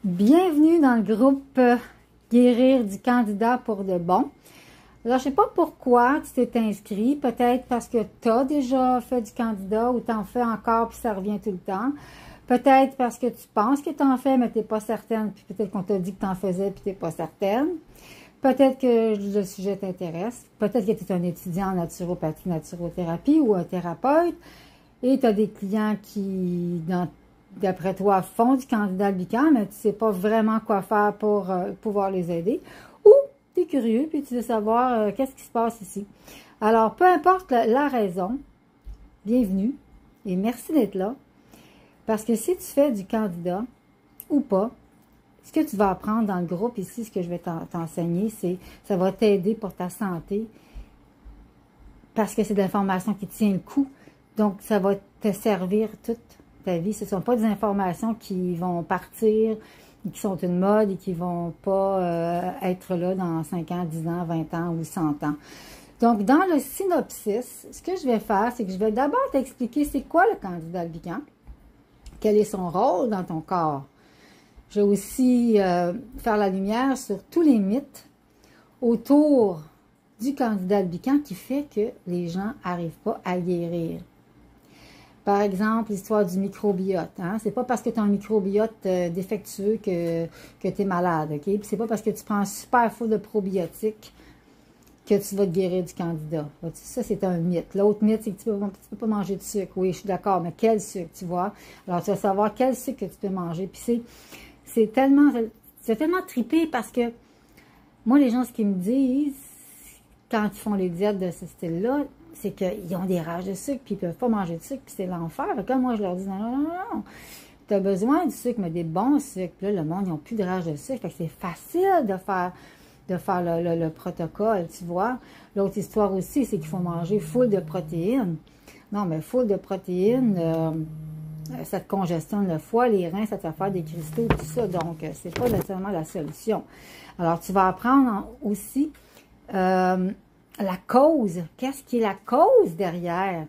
Bienvenue dans le groupe Guérir du candidat pour de bon. Alors, je ne sais pas pourquoi tu t'es inscrit. Peut-être parce que tu as déjà fait du candidat ou tu en fais encore puis ça revient tout le temps. Peut-être parce que tu penses que tu en fais mais tu n'es pas certaine. Puis peut-être qu'on t'a dit que tu en faisais puis tu n'es pas certaine. Peut-être que le sujet t'intéresse. Peut-être que tu es un étudiant en naturopathie, naturothérapie ou un thérapeute. Et tu as des clients qui, d'après toi, font du candidat albicans, mais tu ne sais pas vraiment quoi faire pour pouvoir les aider. Ou tu es curieux, puis tu veux savoir qu'est-ce qui se passe ici. Alors, peu importe la raison, bienvenue et merci d'être là. Parce que si tu fais du candidat ou pas, ce que tu vas apprendre dans le groupe ici, ce que je vais t'enseigner, ça va t'aider pour ta santé parce que c'est de l'information qui tient le coup. Donc, ça va te servir toute ta vie. Ce ne sont pas des informations qui vont partir, qui sont une mode et qui ne vont pas être là dans 5 ans, 10 ans, 20 ans ou 100 ans. Donc, dans le synopsis, ce que je vais faire, c'est que je vais d'abord t'expliquer c'est quoi le candidat albican, quel est son rôle dans ton corps. Je vais aussi faire la lumière sur tous les mythes autour du candidat albican qui fait que les gens n'arrivent pas à guérir. Par exemple, l'histoire du microbiote. Hein? C'est pas parce que tu as un microbiote défectueux que tu es malade. OK? Puis c'est pas parce que tu prends un super fou de probiotiques que tu vas te guérir du candidat. Ça, c'est un mythe. L'autre mythe, c'est que tu ne peux pas manger de sucre. Oui, je suis d'accord, mais quel sucre, tu vois? Alors, tu vas savoir quel sucre que tu peux manger. Puis c'est tellement trippé parce que moi, les gens, ce qu'ils me disent quand ils font les diètes de ce style-là, c'est qu'ils ont des rages de sucre, puis ils ne peuvent pas manger de sucre, puis c'est l'enfer. Comme moi, je leur dis, non, non, non, non. Tu as besoin du sucre, mais des bons sucres. Là, le monde, ils n'ont plus de rage de sucre. Fait que c'est facile de faire le protocole, tu vois. L'autre histoire aussi, c'est qu'il faut manger full de protéines. Non, mais full de protéines, ça te congestionne le foie, les reins, ça te fait faire des cristaux, tout ça. Donc, c'est pas nécessairement la solution. Alors, tu vas apprendre aussi la cause. Qu'est-ce qui est la cause derrière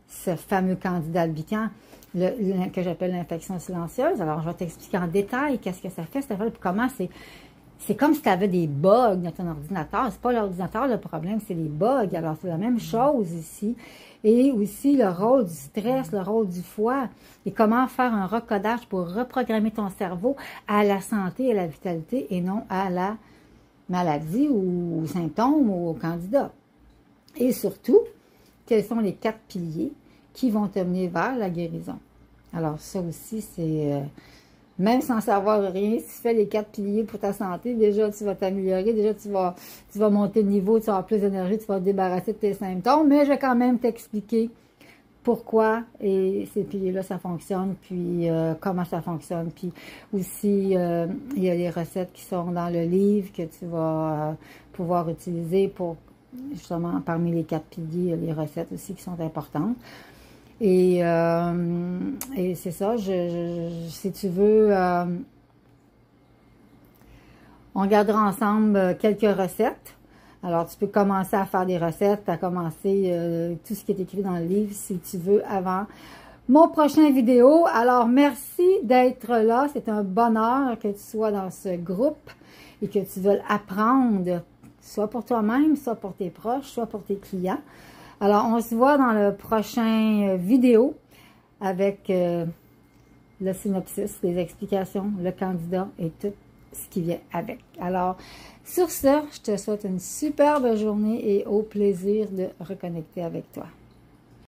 ce fameux candidat albican que j'appelle l'infection silencieuse? Alors, je vais t'expliquer en détail qu'est-ce que ça fait, comment c'est comme si tu avais des bugs dans ton ordinateur. C'est pas l'ordinateur le problème, c'est les bugs. Alors, c'est la même chose ici. Et aussi le rôle du stress, le rôle du foie et comment faire un recodage pour reprogrammer ton cerveau à la santé et à la vitalité et non à la maladie ou aux symptômes ou au candidat. Et surtout, quels sont les 4 piliers qui vont te mener vers la guérison. Alors ça aussi, c'est... même sans savoir rien, si tu fais les 4 piliers pour ta santé, déjà tu vas t'améliorer, déjà tu vas monter de niveau, tu vas avoir plus d'énergie, tu vas te débarrasser de tes symptômes, mais je vais quand même t'expliquer pourquoi et ces piliers-là, ça fonctionne, puis comment ça fonctionne. Puis aussi, il y a les recettes qui sont dans le livre que tu vas pouvoir utiliser pour, justement, parmi les 4 piliers, les recettes aussi qui sont importantes. Et c'est ça, si tu veux, on regardera ensemble quelques recettes. Alors, tu peux commencer à faire des recettes, à commencer tout ce qui est écrit dans le livre, si tu veux, avant mon prochain vidéo. Alors, merci d'être là. C'est un bonheur que tu sois dans ce groupe et que tu veuilles apprendre, soit pour toi-même, soit pour tes proches, soit pour tes clients. Alors, on se voit dans le prochain vidéo avec le synopsis, les explications, le candidat et tout ce qui vient avec. Alors, sur ce, je te souhaite une superbe journée et au plaisir de reconnecter avec toi.